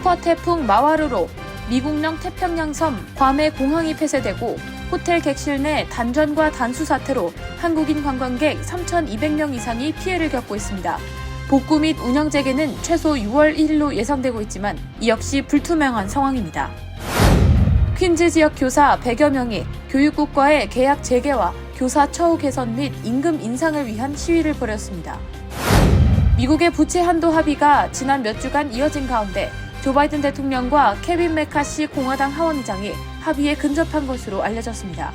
슈퍼 태풍 마와르로 미국령 태평양 섬 괌의 공항이 폐쇄되고 호텔 객실 내 단전과 단수 사태로 한국인 관광객 3,200명 이상이 피해를 겪고 있습니다. 복구 및 운영 재개는 최소 6월 1일로 예상되고 있지만 이 역시 불투명한 상황입니다. 퀸즈 지역 교사 100여 명이 교육국과의 계약 재개와 교사 처우 개선 및 임금 인상을 위한 시위를 벌였습니다. 미국의 부채 한도 합의가 지난 몇 주간 이어진 가운데 조 바이든 대통령과 케빈 메카시 공화당 하원의장이 합의에 근접한 것으로 알려졌습니다.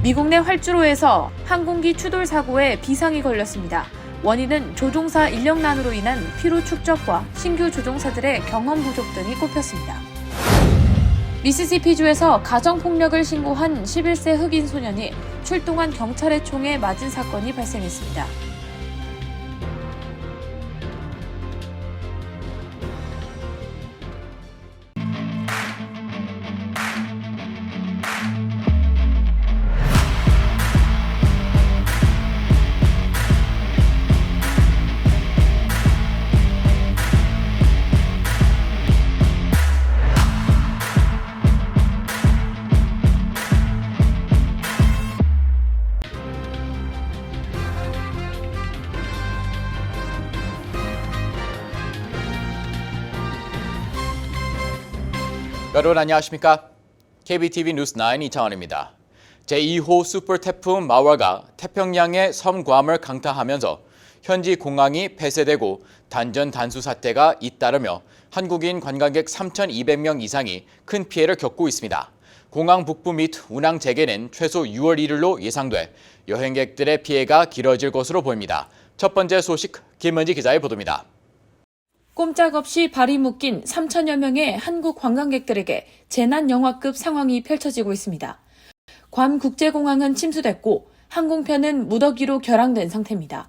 미국 내 활주로에서 항공기 추돌 사고에 비상이 걸렸습니다. 원인은 조종사 인력난으로 인한 피로 축적과 신규 조종사들의 경험 부족 등이 꼽혔습니다. 미시시피주에서 가정폭력을 신고한 11세 흑인 소년이 출동한 경찰의 총에 맞은 사건이 발생했습니다. 여러분 안녕하십니까? KBTV 뉴스9 이창원입니다. 제2호 슈퍼 태풍 마와가 태평양의 섬 괌을 강타하면서 현지 공항이 폐쇄되고 단전 단수 사태가 잇따르며 한국인 관광객 3,200명 이상이 큰 피해를 겪고 있습니다. 공항 북부 및 운항 재개는 최소 6월 1일로 예상돼 여행객들의 피해가 길어질 것으로 보입니다. 첫 번째 소식 김은지 기자의 보도입니다. 꼼짝없이 발이 묶인 3천여 명의 한국 관광객들에게 재난 영화급 상황이 펼쳐지고 있습니다. 괌 국제공항은 침수됐고 항공편은 무더기로 결항된 상태입니다.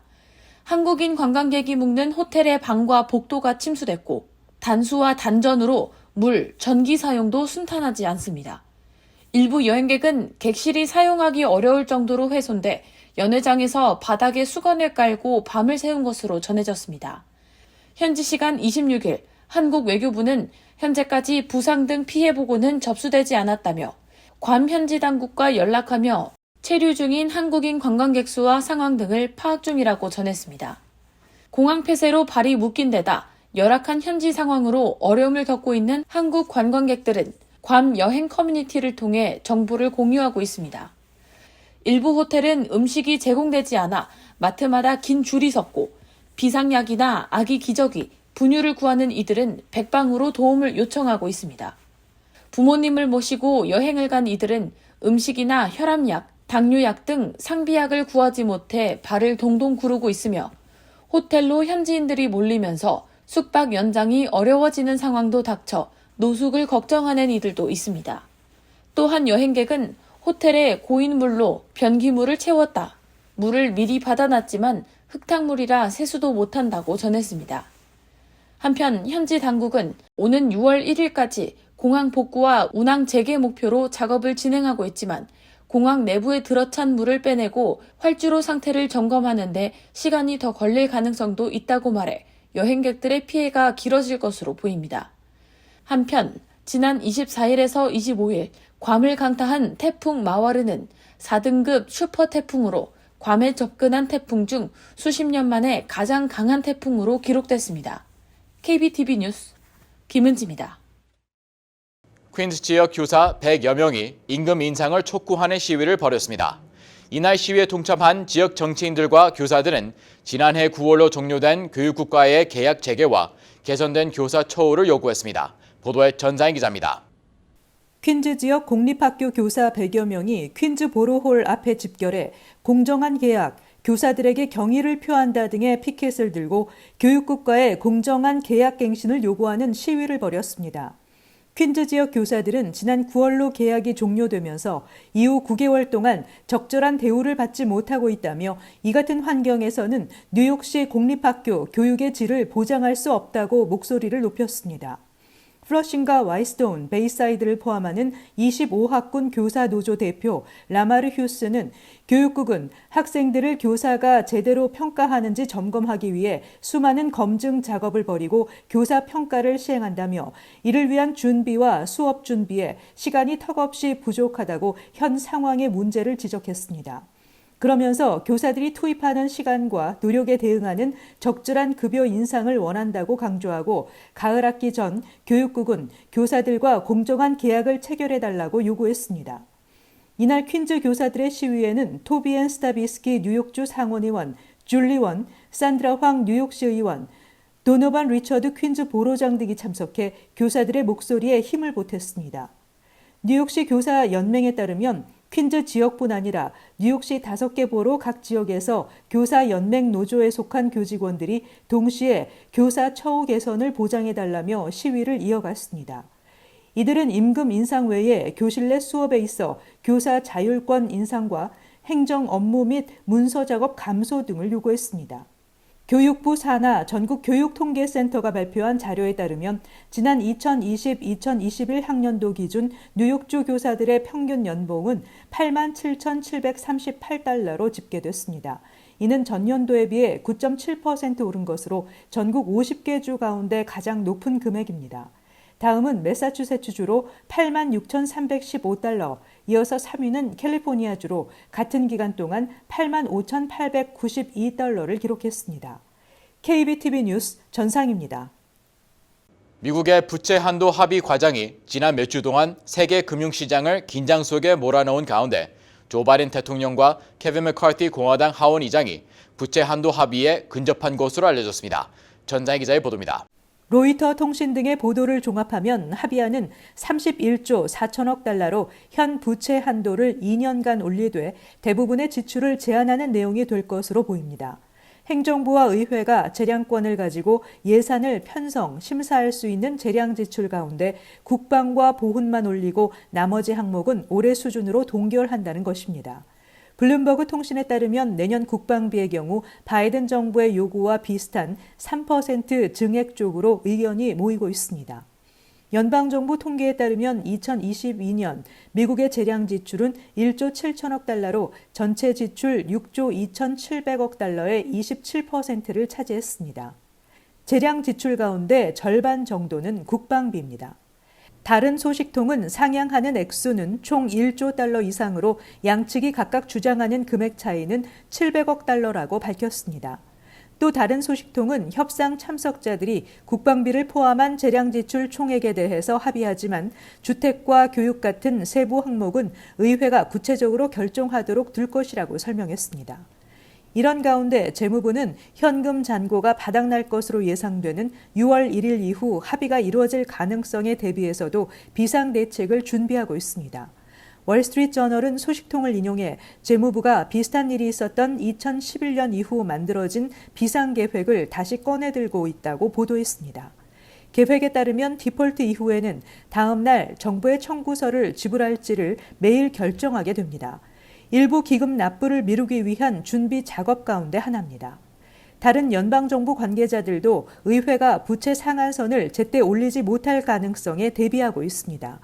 한국인 관광객이 묵는 호텔의 방과 복도가 침수됐고 단수와 단전으로 물, 전기 사용도 순탄하지 않습니다. 일부 여행객은 객실이 사용하기 어려울 정도로 훼손돼 연회장에서 바닥에 수건을 깔고 밤을 새운 것으로 전해졌습니다. 현지 시간 26일 한국 외교부는 현재까지 부상 등 피해 보고는 접수되지 않았다며 괌 현지 당국과 연락하며 체류 중인 한국인 관광객 수와 상황 등을 파악 중이라고 전했습니다. 공항 폐쇄로 발이 묶인 데다 열악한 현지 상황으로 어려움을 겪고 있는 한국 관광객들은 괌 여행 커뮤니티를 통해 정보를 공유하고 있습니다. 일부 호텔은 음식이 제공되지 않아 마트마다 긴 줄이 섰고 비상약이나 아기 기저귀, 분유를 구하는 이들은 백방으로 도움을 요청하고 있습니다. 부모님을 모시고 여행을 간 이들은 음식이나 혈압약, 당뇨약 등 상비약을 구하지 못해 발을 동동 구르고 있으며 호텔로 현지인들이 몰리면서 숙박 연장이 어려워지는 상황도 닥쳐 노숙을 걱정하는 이들도 있습니다. 또한 여행객은 호텔에 고인물로 변기물을 채웠다. 물을 미리 받아놨지만 흙탕물이라 세수도 못한다고 전했습니다. 한편 현지 당국은 오는 6월 1일까지 공항 복구와 운항 재개 목표로 작업을 진행하고 있지만 공항 내부에 들어찬 물을 빼내고 활주로 상태를 점검하는 데 시간이 더 걸릴 가능성도 있다고 말해 여행객들의 피해가 길어질 것으로 보입니다. 한편 지난 24일에서 25일 괌을 강타한 태풍 마와르는 4등급 슈퍼 태풍으로 괌에 접근한 태풍 중 수십 년 만에 가장 강한 태풍으로 기록됐습니다. KBTV 뉴스 김은지입니다. 퀸즈 지역 교사 100여 명이 임금 인상을 촉구하는 시위를 벌였습니다. 이날 시위에 동참한 지역 정치인들과 교사들은 지난해 9월로 종료된 교육국과의 계약 재개와 개선된 교사 처우를 요구했습니다. 보도에 전자인 기자입니다. 퀸즈 지역 공립학교 교사 100여 명이 퀸즈 보로홀 앞에 집결해 공정한 계약, 교사들에게 경의를 표한다 등의 피켓을 들고 교육국과의 공정한 계약 갱신을 요구하는 시위를 벌였습니다. 퀸즈 지역 교사들은 지난 9월로 계약이 종료되면서 이후 9개월 동안 적절한 대우를 받지 못하고 있다며 이 같은 환경에서는 뉴욕시 공립학교 교육의 질을 보장할 수 없다고 목소리를 높였습니다. 플러싱과 와이스톤, 베이사이드를 포함하는 25학군 교사 노조 대표 라마르 휴스는 교육국은 학생들을 교사가 제대로 평가하는지 점검하기 위해 수많은 검증 작업을 벌이고 교사 평가를 시행한다며 이를 위한 준비와 수업 준비에 시간이 턱없이 부족하다고 현 상황의 문제를 지적했습니다. 그러면서 교사들이 투입하는 시간과 노력에 대응하는 적절한 급여 인상을 원한다고 강조하고 가을 학기 전 교육국은 교사들과 공정한 계약을 체결해달라고 요구했습니다. 이날 퀸즈 교사들의 시위에는 토비앤 스타비스키 뉴욕주 상원의원, 줄리 원, 산드라 황 뉴욕시 의원, 도노반 리처드 퀸즈 보로장 등이 참석해 교사들의 목소리에 힘을 보탰습니다. 뉴욕시 교사 연맹에 따르면 퀸즈 지역뿐 아니라 뉴욕시 5개 보로 각 지역에서 교사 연맹 노조에 속한 교직원들이 동시에 교사 처우 개선을 보장해달라며 시위를 이어갔습니다. 이들은 임금 인상 외에 교실 내 수업에 있어 교사 자율권 인상과 행정 업무 및 문서 작업 감소 등을 요구했습니다. 교육부 산하 전국교육통계센터가 발표한 자료에 따르면 지난 2020-2021 학년도 기준 뉴욕주 교사들의 평균 연봉은 87,738달러로 집계됐습니다. 이는 전년도에 비해 9.7% 오른 것으로 전국 50개 주 가운데 가장 높은 금액입니다. 다음은 매사추세츠주로 86,315달러, 이어서 3위는 캘리포니아주로 같은 기간 동안 85,892달러를 기록했습니다. KBTV 뉴스 전상입니다. 미국의 부채 한도 합의 과정이 지난 몇 주 동안 세계 금융시장을 긴장 속에 몰아넣은 가운데 조 바이든 대통령과 케빈 맥카티 공화당 하원의장이 부채 한도 합의에 근접한 것으로 알려졌습니다. 전장희 기자의 보도입니다. 로이터 통신 등의 보도를 종합하면 합의안은 31조 4천억 달러로 현 부채 한도를 2년간 올리되 대부분의 지출을 제한하는 내용이 될 것으로 보입니다. 행정부와 의회가 재량권을 가지고 예산을 편성, 심사할 수 있는 재량 지출 가운데 국방과 보훈만 올리고 나머지 항목은 올해 수준으로 동결한다는 것입니다. 블룸버그 통신에 따르면 내년 국방비의 경우 바이든 정부의 요구와 비슷한 3% 증액 쪽으로 의견이 모이고 있습니다. 연방정부 통계에 따르면 2022년 미국의 재량 지출은 1조 7천억 달러로 전체 지출 6조 2,700억 달러의 27%를 차지했습니다. 재량 지출 가운데 절반 정도는 국방비입니다. 다른 소식통은 상향하는 액수는 총 1조 달러 이상으로 양측이 각각 주장하는 금액 차이는 700억 달러라고 밝혔습니다. 또 다른 소식통은 협상 참석자들이 국방비를 포함한 재량 지출 총액에 대해서 합의하지만 주택과 교육 같은 세부 항목은 의회가 구체적으로 결정하도록 둘 것이라고 설명했습니다. 이런 가운데 재무부는 현금 잔고가 바닥날 것으로 예상되는 6월 1일 이후 합의가 이루어질 가능성에 대비해서도 비상대책을 준비하고 있습니다. 월스트리트저널은 소식통을 인용해 재무부가 비슷한 일이 있었던 2011년 이후 만들어진 비상계획을 다시 꺼내들고 있다고 보도했습니다. 계획에 따르면 디폴트 이후에는 다음 날 정부의 청구서를 지불할지를 매일 결정하게 됩니다. 일부 기금 납부를 미루기 위한 준비 작업 가운데 하나입니다. 다른 연방정부 관계자들도 의회가 부채 상한선을 제때 올리지 못할 가능성에 대비하고 있습니다.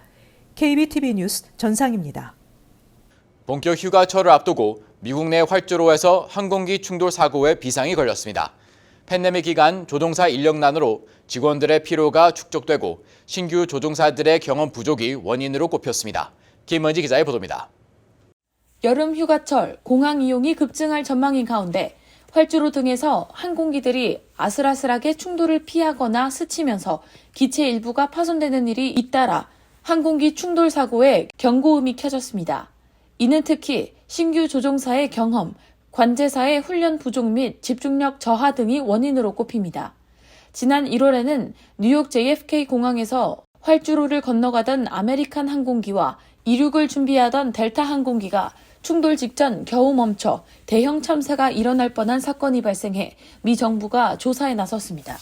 KBTV 뉴스 전상입니다. 본격 휴가철을 앞두고 미국 내 활주로에서 항공기 충돌 사고에 비상이 걸렸습니다. 팬데믹 기간 조종사 인력난으로 직원들의 피로가 축적되고 신규 조종사들의 경험 부족이 원인으로 꼽혔습니다. 김은지 기자의 보도입니다. 여름 휴가철 공항 이용이 급증할 전망인 가운데 활주로 등에서 항공기들이 아슬아슬하게 충돌을 피하거나 스치면서 기체 일부가 파손되는 일이 잇따라 항공기 충돌 사고에 경고음이 켜졌습니다. 이는 특히 신규 조종사의 경험, 관제사의 훈련 부족 및 집중력 저하 등이 원인으로 꼽힙니다. 지난 1월에는 뉴욕 JFK 공항에서 활주로를 건너가던 아메리칸 항공기와 이륙을 준비하던 델타 항공기가 충돌 직전 겨우 멈춰 대형 참사가 일어날 뻔한 사건이 발생해 미 정부가 조사에 나섰습니다.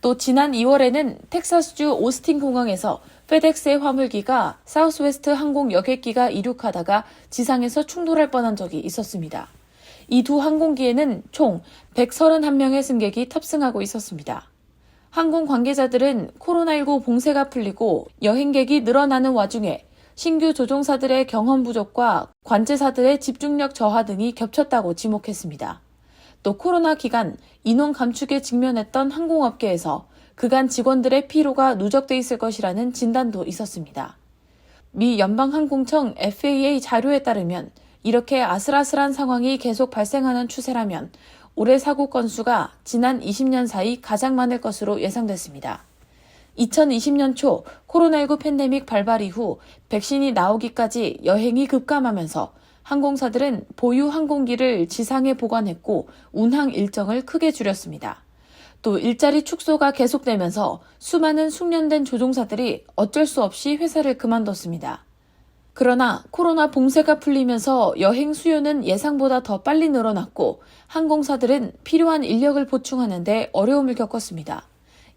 또 지난 2월에는 텍사스주 오스틴 공항에서 페덱스의 화물기가 사우스웨스트 항공 여객기가 이륙하다가 지상에서 충돌할 뻔한 적이 있었습니다. 이 두 항공기에는 총 131명의 승객이 탑승하고 있었습니다. 항공 관계자들은 코로나19 봉쇄가 풀리고 여행객이 늘어나는 와중에 신규 조종사들의 경험 부족과 관제사들의 집중력 저하 등이 겹쳤다고 지목했습니다. 또 코로나 기간 인원 감축에 직면했던 항공업계에서 그간 직원들의 피로가 누적돼 있을 것이라는 진단도 있었습니다. 미 연방항공청 FAA 자료에 따르면 이렇게 아슬아슬한 상황이 계속 발생하는 추세라면 올해 사고 건수가 지난 20년 사이 가장 많을 것으로 예상됐습니다. 2020년 초 코로나19 팬데믹 발발 이후 백신이 나오기까지 여행이 급감하면서 항공사들은 보유 항공기를 지상에 보관했고 운항 일정을 크게 줄였습니다. 또 일자리 축소가 계속되면서 수많은 숙련된 조종사들이 어쩔 수 없이 회사를 그만뒀습니다. 그러나 코로나 봉쇄가 풀리면서 여행 수요는 예상보다 더 빨리 늘어났고 항공사들은 필요한 인력을 보충하는 데 어려움을 겪었습니다.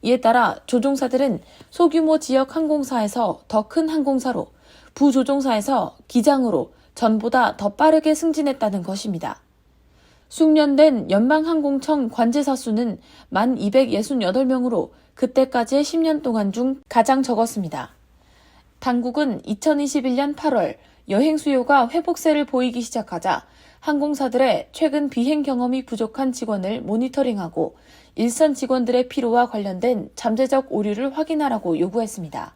이에 따라 조종사들은 소규모 지역 항공사에서 더 큰 항공사로, 부조종사에서 기장으로 전보다 더 빠르게 승진했다는 것입니다. 숙련된 연방항공청 관제사 수는 1,268명으로 그때까지의 10년 동안 중 가장 적었습니다. 당국은 2021년 8월 여행 수요가 회복세를 보이기 시작하자 항공사들의 최근 비행 경험이 부족한 직원을 모니터링하고 일선 직원들의 피로와 관련된 잠재적 오류를 확인하라고 요구했습니다.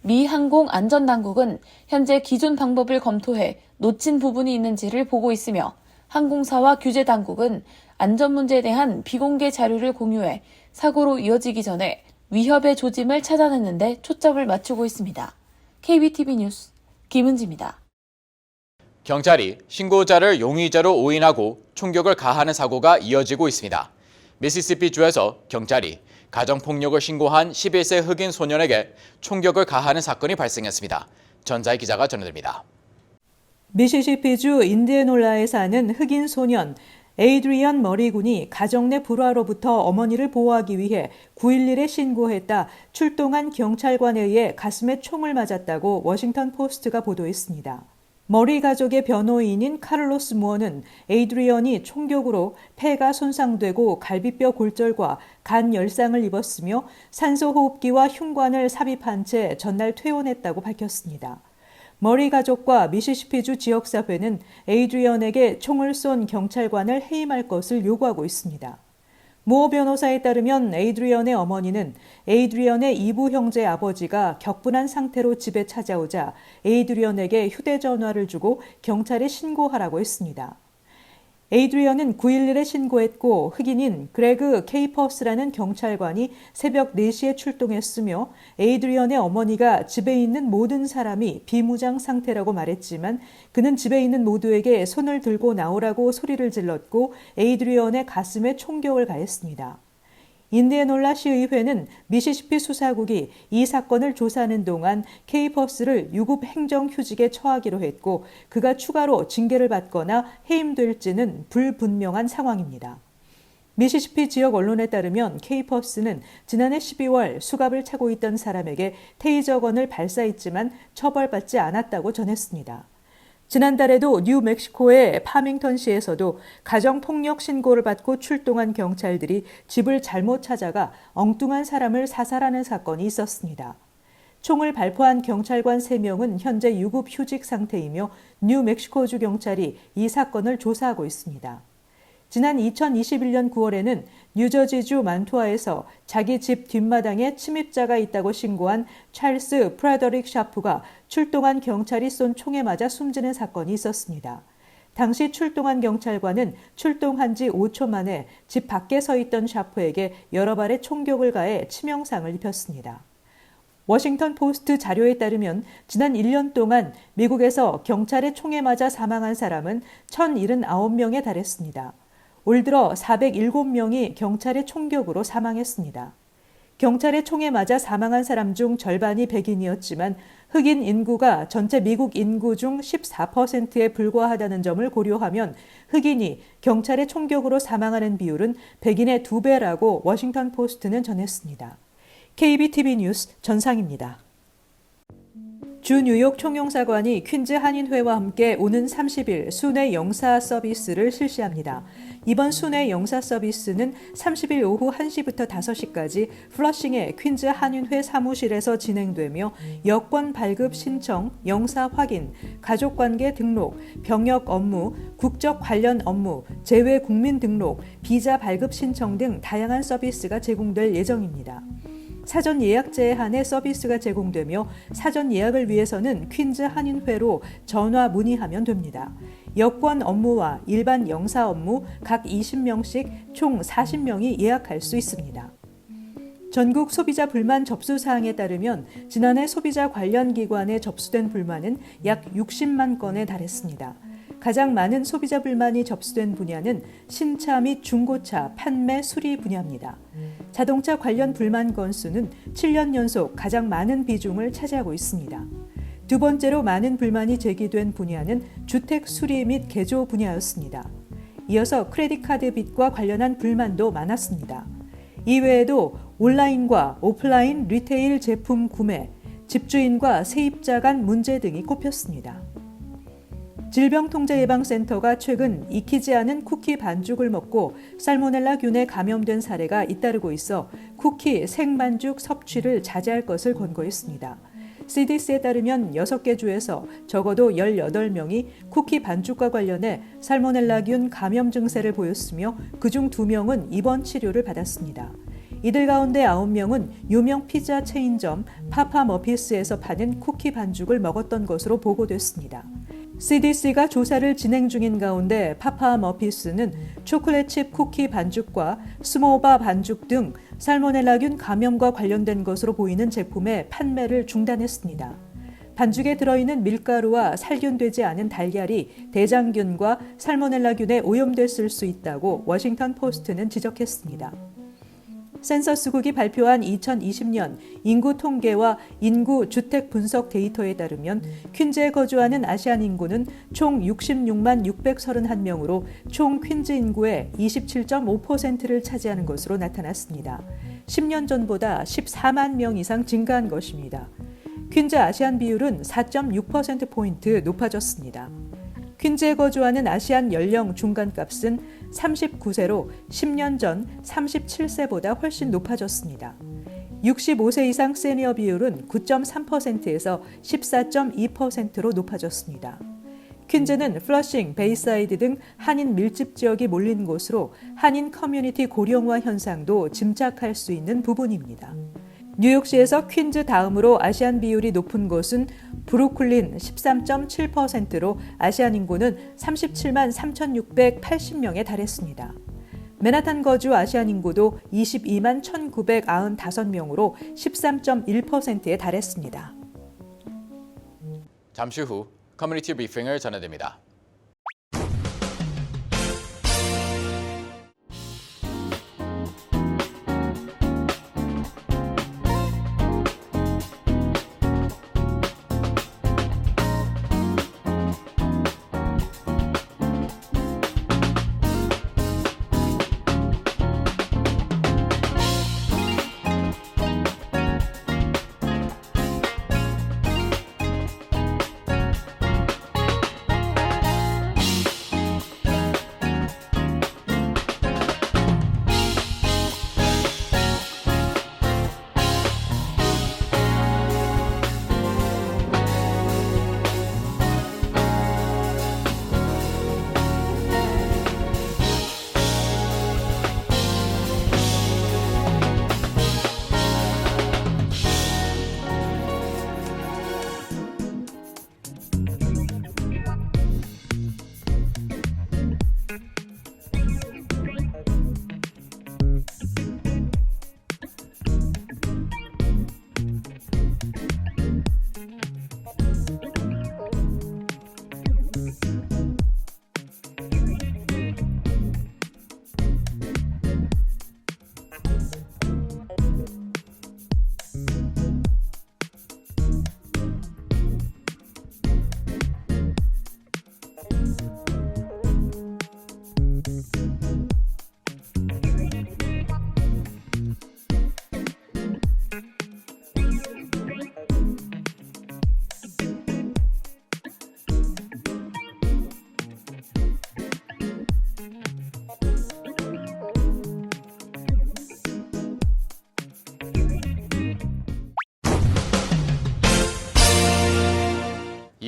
미 항공안전당국은 현재 기존 방법을 검토해 놓친 부분이 있는지를 보고 있으며 항공사와 규제당국은 안전 문제에 대한 비공개 자료를 공유해 사고로 이어지기 전에 위협의 조짐을 찾아내는 데 초점을 맞추고 있습니다. KBTV 뉴스 김은지입니다. 경찰이 신고자를 용의자로 오인하고 총격을 가하는 사고가 이어지고 있습니다. 미시시피주에서 경찰이 가정폭력을 신고한 11세 흑인 소년에게 총격을 가하는 사건이 발생했습니다. 전자희 기자가 전해드립니다. 미시시피주 인디애놀라에 사는 흑인 소년 에이드리언 머리 군이 가정 내 불화로부터 어머니를 보호하기 위해 9.11에 신고했다 출동한 경찰관에 의해 가슴에 총을 맞았다고 워싱턴 포스트가 보도했습니다. 머리 가족의 변호인인 카를로스 무어는 에이드리언이 총격으로 폐가 손상되고 갈비뼈 골절과 간 열상을 입었으며 산소호흡기와 흉관을 삽입한 채 전날 퇴원했다고 밝혔습니다. 머리 가족과 미시시피주 지역사회는 에이드리언에게 총을 쏜 경찰관을 해임할 것을 요구하고 있습니다. 무어 변호사에 따르면 에이드리언의 어머니는 에이드리언의 이부 형제 아버지가 격분한 상태로 집에 찾아오자 에이드리언에게 휴대전화를 주고 경찰에 신고하라고 했습니다. 에이드리언은 9.11에 신고했고 흑인인 그레그 케이퍼스라는 경찰관이 새벽 4시에 출동했으며 에이드리언의 어머니가 집에 있는 모든 사람이 비무장 상태라고 말했지만 그는 집에 있는 모두에게 손을 들고 나오라고 소리를 질렀고 에이드리언의 가슴에 총격을 가했습니다. 인디애놀라 시의회는 미시시피 수사국이 이 사건을 조사하는 동안 케이퍼스를 유급 행정휴직에 처하기로 했고 그가 추가로 징계를 받거나 해임될지는 불분명한 상황입니다. 미시시피 지역 언론에 따르면 케이퍼스는 지난해 12월 수갑을 차고 있던 사람에게 테이저건을 발사했지만 처벌받지 않았다고 전했습니다. 지난달에도 뉴멕시코의 파밍턴시에서도 가정폭력 신고를 받고 출동한 경찰들이 집을 잘못 찾아가 엉뚱한 사람을 사살하는 사건이 있었습니다. 총을 발포한 경찰관 3명은 현재 유급 휴직 상태이며 뉴멕시코주 경찰이 이 사건을 조사하고 있습니다. 지난 2021년 9월에는 뉴저지주 만투아에서 자기 집 뒷마당에 침입자가 있다고 신고한 찰스 프레더릭 샤프가 출동한 경찰이 쏜 총에 맞아 숨지는 사건이 있었습니다. 당시 출동한 경찰관은 출동한 지 5초 만에 집 밖에 서 있던 샤프에게 여러 발의 총격을 가해 치명상을 입혔습니다. 워싱턴 포스트 자료에 따르면 지난 1년 동안 미국에서 경찰의 총에 맞아 사망한 사람은 1,079명에 달했습니다. 올 들어 407명이 경찰의 총격으로 사망했습니다. 경찰의 총에 맞아 사망한 사람 중 절반이 백인이었지만 흑인 인구가 전체 미국 인구 중 14%에 불과하다는 점을 고려하면 흑인이 경찰의 총격으로 사망하는 비율은 백인의 2배라고 워싱턴 포스트는 전했습니다. KBTV 뉴스 전상입니다. 주 뉴욕 총영사관이 퀸즈 한인회와 함께 오는 30일 순회 영사 서비스를 실시합니다. 이번 순회 영사 서비스는 30일 오후 1시부터 5시까지 플러싱의 퀸즈 한인회 사무실에서 진행되며 여권 발급 신청, 영사 확인, 가족관계 등록, 병역 업무, 국적 관련 업무, 재외 국민 등록, 비자 발급 신청 등 다양한 서비스가 제공될 예정입니다. 사전 예약제에 한해 서비스가 제공되며 사전 예약을 위해서는 퀸즈 한인회로 전화 문의하면 됩니다. 여권 업무와 일반 영사 업무 각 20명씩 총 40명이 예약할 수 있습니다. 전국 소비자 불만 접수 사항에 따르면 지난해 소비자 관련 기관에 접수된 불만은 약 60만 건에 달했습니다. 가장 많은 소비자 불만이 접수된 분야는 신차 및 중고차, 판매, 수리 분야입니다. 자동차 관련 불만 건수는 7년 연속 가장 많은 비중을 차지하고 있습니다. 두 번째로 많은 불만이 제기된 분야는 주택 수리 및 개조 분야였습니다. 이어서 크레딧 카드 빚과 관련한 불만도 많았습니다. 이외에도 온라인과 오프라인 리테일 제품 구매, 집주인과 세입자 간 문제 등이 꼽혔습니다. 질병통제예방센터가 최근 익히지 않은 쿠키 반죽을 먹고 살모넬라균에 감염된 사례가 잇따르고 있어 쿠키 생반죽 섭취를 자제할 것을 권고했습니다. CDC에 따르면 6개 주에서 적어도 18명이 쿠키 반죽과 관련해 살모넬라균 감염 증세를 보였으며 그중 2명은 입원 치료를 받았습니다. 이들 가운데 9명은 유명 피자 체인점 파파머피스에서 파는 쿠키 반죽을 먹었던 것으로 보고됐습니다. CDC가 조사를 진행 중인 가운데 파파머피스는 초콜릿칩 쿠키 반죽과 스모바 반죽 등 살모넬라균 감염과 관련된 것으로 보이는 제품의 판매를 중단했습니다. 반죽에 들어있는 밀가루와 살균되지 않은 달걀이 대장균과 살모넬라균에 오염됐을 수 있다고 워싱턴 포스트는 지적했습니다. 센서스국이 발표한 2020년 인구 통계와 인구 주택 분석 데이터에 따르면 퀸즈에 거주하는 아시안 인구는 총 66만 631명으로 총 퀸즈 인구의 27.5%를 차지하는 것으로 나타났습니다. 10년 전보다 14만 명 이상 증가한 것입니다. 퀸즈 아시안 비율은 4.6%포인트 높아졌습니다. 퀸즈에 거주하는 아시안 연령 중간값은 39세로 10년 전 37세보다 훨씬 높아졌습니다. 65세 이상 세니어 비율은 9.3%에서 14.2%로 높아졌습니다. 퀸즈는 플러싱, 베이사이드 등 한인 밀집 지역이 몰린 곳으로 한인 커뮤니티 고령화 현상도 짐작할 수 있는 부분입니다. 뉴욕시에서 퀸즈 다음으로 아시안 비율이 높은 곳은 브루클린 13.7%로 아시안 인구는 37만 3,680명에 달했습니다. 맨하탄 거주 아시안 인구도 22만 1,995명으로 13.1%에 달했습니다. 잠시 후 커뮤니티 브리핑을 전해드립니다.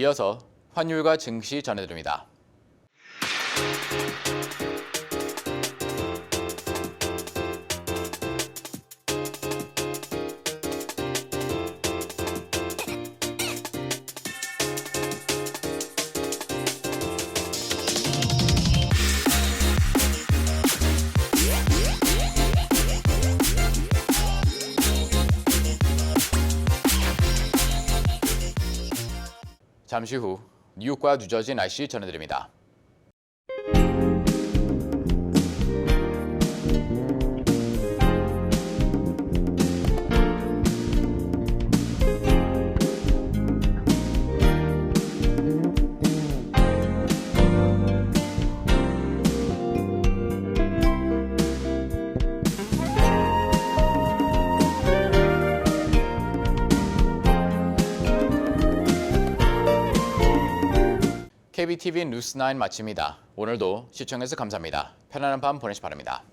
이어서 환율과 증시 전해드립니다. 잠시 후 뉴욕과 뉴저지 날씨 전해드립니다. KBTV 뉴스9 마칩니다. 오늘도 시청해서 감사합니다. 편안한 밤 보내시 바랍니다.